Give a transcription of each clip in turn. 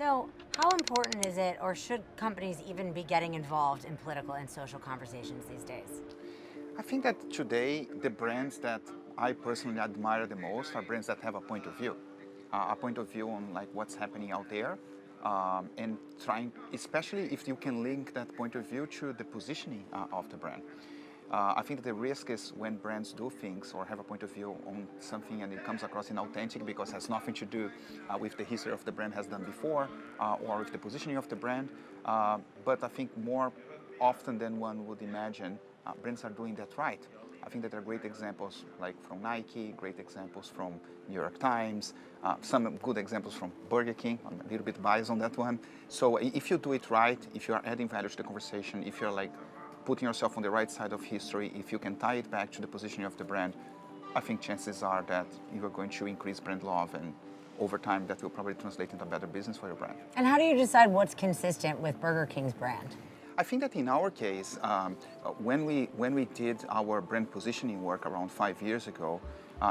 So, how important is it, or should companies even be getting involved in political and social conversations these days? I think that today the brands that I personally admire the most are brands that have a point of view on like what's happening out there, and trying, especially if you can link that point of view to the positioning of the brand. I think that the risk is when brands do things or have a point of view on something and it comes across inauthentic because it has nothing to do with the history of the brand has done before or with the positioning of the brand. But I think more often than one would imagine, brands are doing that right. I think that there are great examples like from Nike, great examples from New York Times, some good examples from Burger King. I'm a little bit biased on that one. So if you do it right, if you are adding value to the conversation, if you're like putting yourself on the right side of history, if you can tie it back to the positioning of the brand, I think chances are that you are going to increase brand love, and over time that will probably translate into a better business for your brand. And how do you decide what's consistent with Burger King's brand? I think that in our case, when we did our brand positioning work around 5 years ago,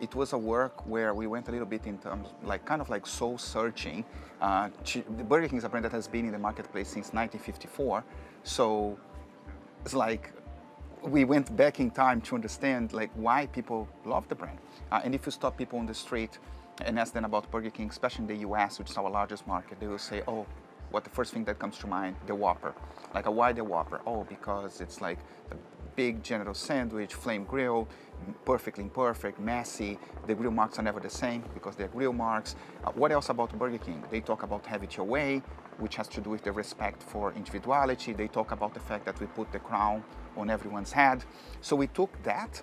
it was a work where we went a little bit in terms, like kind of like soul searching. The Burger King is a brand that has been in the marketplace since 1954, so it's like we went back in time to understand like why people love the brand. And if you stop people on the street and ask them about Burger King, especially in the US, which is our largest market, they will say, oh, what the first thing that comes to mind? The Whopper. Like, why the Whopper? Oh, because it's like a big general sandwich, flame grill, perfectly imperfect, messy. The grill marks are never the same because they're grill marks. What else about Burger King? They talk about have it your way, which has to do with the respect for individuality. They talk about the fact that we put the crown on everyone's head. So we took that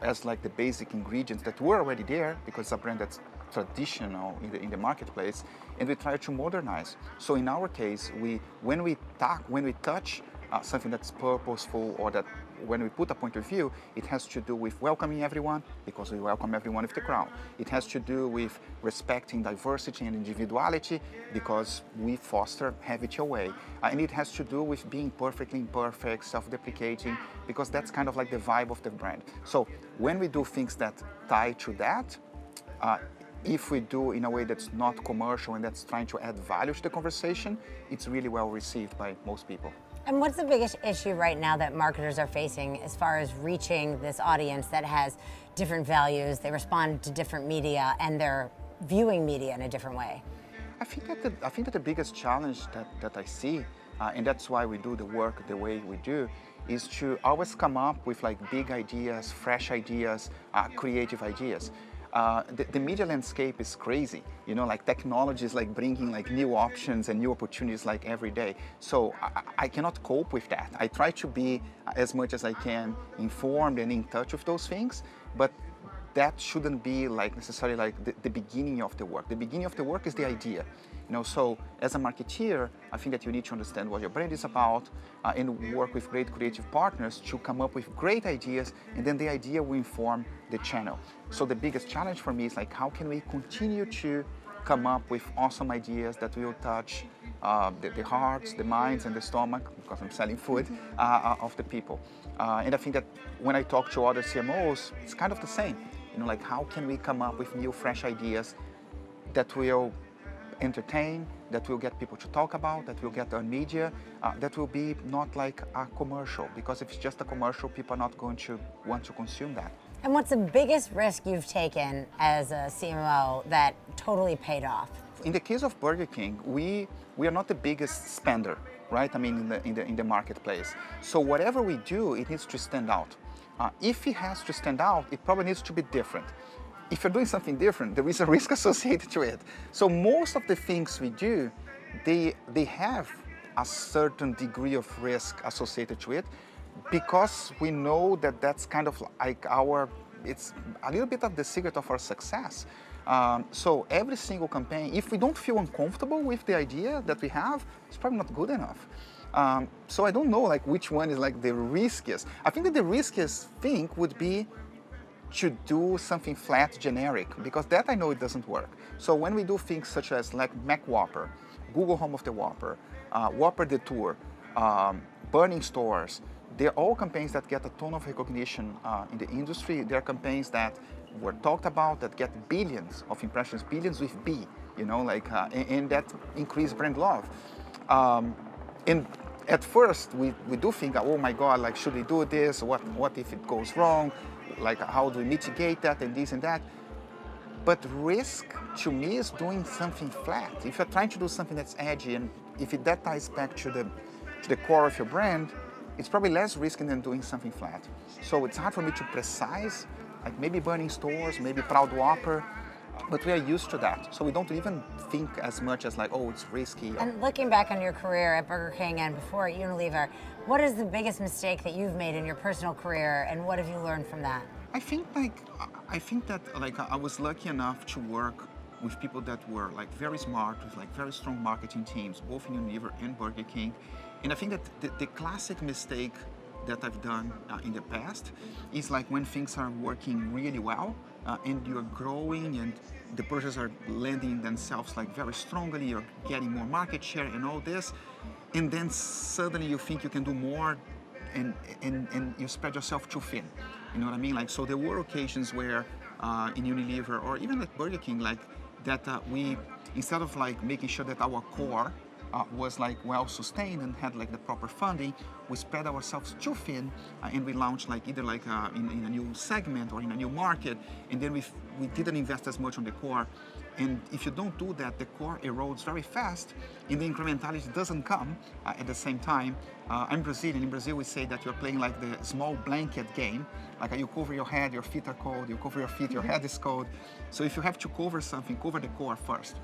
as like the basic ingredients that were already there because it's a brand that's traditional in the marketplace, and we try to modernize. So in our case, when we touch something that's purposeful, or that when we put a point of view, it has to do with welcoming everyone because we welcome everyone with the crown. It has to do with respecting diversity and individuality because we foster have it your way. And it has to do with being perfectly imperfect, self-deprecating, because that's kind of like the vibe of the brand. So when we do things that tie to that, if we do in a way that's not commercial and that's trying to add value to the conversation, it's really well received by most people. And what's the biggest issue right now that marketers are facing as far as reaching this audience that has different values, they respond to different media, and they're viewing media in a different way? I think that the biggest challenge that I see, and that's why we do the work the way we do, is to always come up with like big ideas, fresh ideas, creative ideas. The media landscape is crazy, you know, like technology is like bringing like new options and new opportunities like every day. So I cannot cope with that. I try to be as much as I can informed and in touch with those things, but that shouldn't be like necessarily like the beginning of the work. The beginning of the work is the idea. You know, so as a marketeer, I think that you need to understand what your brand is about and work with great creative partners to come up with great ideas, and then the idea will inform the channel. So the biggest challenge for me is like, how can we continue to come up with awesome ideas that will touch the hearts, the minds, and the stomach, because I'm selling food, of the people. And I think that when I talk to other CMOs, it's kind of the same. You know, like how can we come up with new, fresh ideas that will entertain, that will get people to talk about, that will get on media, that will be not like a commercial, because if it's just a commercial, people are not going to want to consume that. And what's the biggest risk you've taken as a CMO that totally paid off? In the case of Burger King, we are not the biggest spender, right? I mean, in the marketplace. So whatever we do, it needs to stand out. If it has to stand out, it probably needs to be different. If you're doing something different, there is a risk associated to it. So most of the things we do, they have a certain degree of risk associated to it, because we know that that's kind of like it's a little bit of the secret of our success. So every single campaign, if we don't feel uncomfortable with the idea that we have, it's probably not good enough. So I don't know like which one is like the riskiest. I think that the riskiest thing would be to do something flat, generic, because that I know it doesn't work. So when we do things such as like Mac Whopper, Google Home of the Whopper, Whopper Detour, burning stores, they're all campaigns that get a ton of recognition in the industry. They're campaigns that were talked about that get billions of impressions, billions with B, and that increased brand love. And at first, we do think, oh my God, like, should we do this? What if it goes wrong? Like, how do we mitigate that and this and that? But risk, to me, is doing something flat. If you're trying to do something that's edgy, and if that ties back to the core of your brand, it's probably less risky than doing something flat. So it's hard for me to precise, like maybe burning stores, maybe Proud Whopper, but we are used to that. So we don't even think as much as like, oh, it's risky. And looking back on your career at Burger King and before at Unilever, what is the biggest mistake that you've made in your personal career, and what have you learned from that? I think that I was lucky enough to work with people that were like very smart, with like very strong marketing teams, both in Unilever and Burger King. And I think that the classic mistake that I've done in the past is like when things are working really well and you're growing and the purchases are landing themselves like very strongly, you're getting more market share and all this, and then suddenly you think you can do more and you spread yourself too thin. You know what I mean? Like, so there were occasions where in Unilever or even at Burger King, like that we, instead of like making sure that our core was like well sustained and had like the proper funding, we spread ourselves too thin and we launched like either like in a new segment or in a new market, and then we didn't invest as much on the core. And if you don't do that, the core erodes very fast and the incrementality doesn't come at the same time. I'm Brazilian. In Brazil, we say that you're playing like the small blanket game. Like you cover your head, your feet are cold. You cover your feet, your head is cold. So if you have to cover something, cover the core first.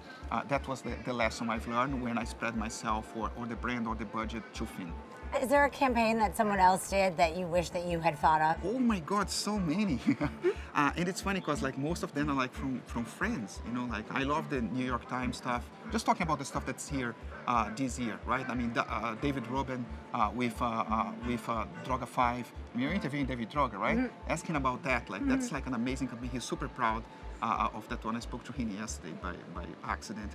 That was the lesson I've learned when I spread myself or the brand or the budget too thin. Is there a campaign that someone else did that you wish that you had thought of? Oh my God, so many. And it's funny because like most of them are like from friends, like I love the New York Times stuff. Just talking about the stuff that's here this year, right? I mean, David Rubin with Droga 5. I mean, you're interviewing David Droga, right? Mm-hmm. Asking about that, like that's like an amazing campaign. He's super proud of that one. I spoke to him yesterday by accident.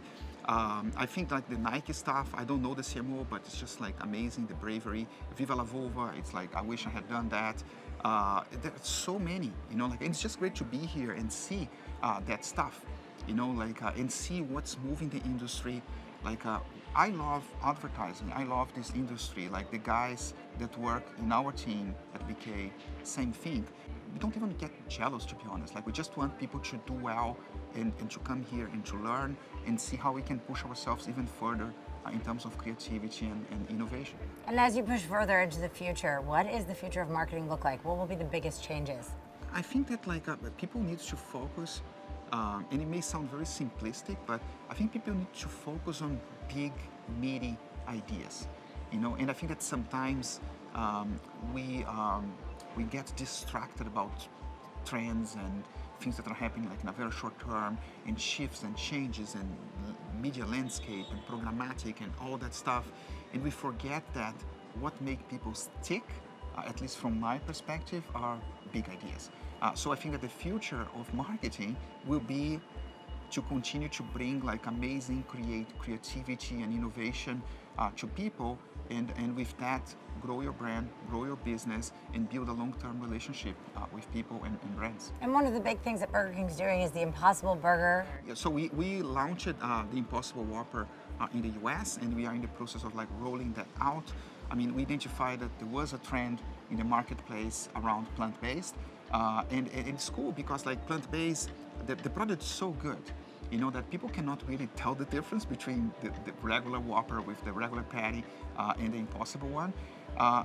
I think like the Nike stuff, I don't know the CMO, but it's just like amazing, the bravery. Viva La Vulva, it's like, I wish I had done that. There's so many, like, and it's just great to be here and see that stuff, and see what's moving the industry. Like, I love advertising. I love this industry. Like the guys that work in our team at BK, same thing. We don't even get jealous, to be honest. Like, we just want people to do well and to come here and to learn and see how we can push ourselves even further in terms of creativity and innovation. And as you push further into the future, what is the future of marketing look like? What will be the biggest changes? I think that like people need to focus, and it may sound very simplistic, but I think people need to focus on big, meaty ideas, and I think that sometimes we get distracted about trends and things that are happening like in a very short term, and shifts and changes and media landscape and programmatic and all that stuff, and we forget that what makes people stick, at least from my perspective, are big ideas. So I think that the future of marketing will be to continue to bring like amazing creativity and innovation to people, and with that, grow your brand, grow your business, and build a long-term relationship with people and brands. And one of the big things that Burger King's doing is the Impossible Burger. Yeah, so we launched the Impossible Whopper in the US, and we are in the process of like rolling that out. I mean, we identified that there was a trend in the marketplace around plant-based, and it's cool because like plant-based, the product is so good, that people cannot really tell the difference between the regular Whopper with the regular patty and the Impossible one.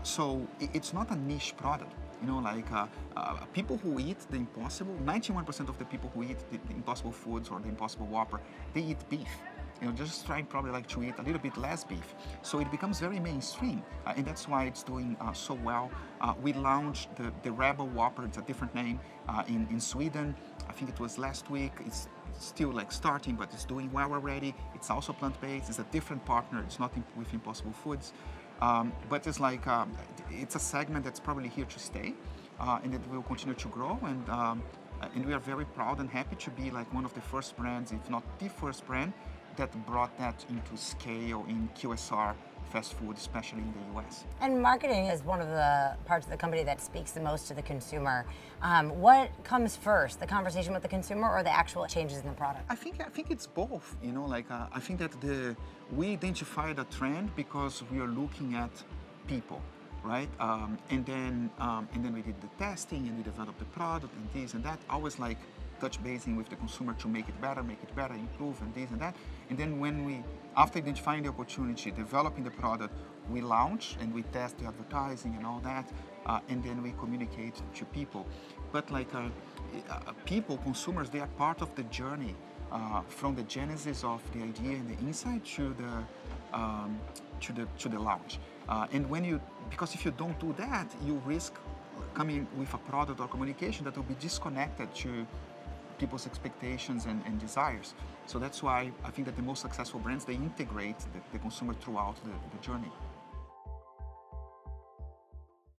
So it's not a niche product. People who eat the Impossible, 91% of the people who eat the Impossible Foods or the Impossible Whopper, they eat beef. Just trying probably like to eat a little bit less beef. So it becomes very mainstream, and that's why it's doing so well. We launched the Rebel Whopper, it's a different name, in Sweden. I think it was last week. It's still like starting, but it's doing well already. It's also plant-based. It's a different partner. It's not with Impossible Foods. But it's like, it's a segment that's probably here to stay, and it will continue to grow. And we are very proud and happy to be like one of the first brands, if not the first brand, that brought that into scale in QSR fast food, especially in the US. And marketing is one of the parts of the company that speaks the most to the consumer. What comes first, the conversation with the consumer or the actual changes in the product? I think it's both. You know, like I think that we identified a trend because we are looking at people, right? And then we did the testing and we developed the product and this and that. Always like touch basing with the consumer to make it better, improve, and this and that. And then when we, after identifying the opportunity, developing the product, we launch and we test the advertising and all that, and then we communicate to people. But like people, consumers, they are part of the journey from the genesis of the idea and the insight to the launch. And when you, because if you don't do that, you risk coming with a product or communication that will be disconnected to people's expectations and desires. So that's why I think that the most successful brands, they integrate the consumer throughout the journey.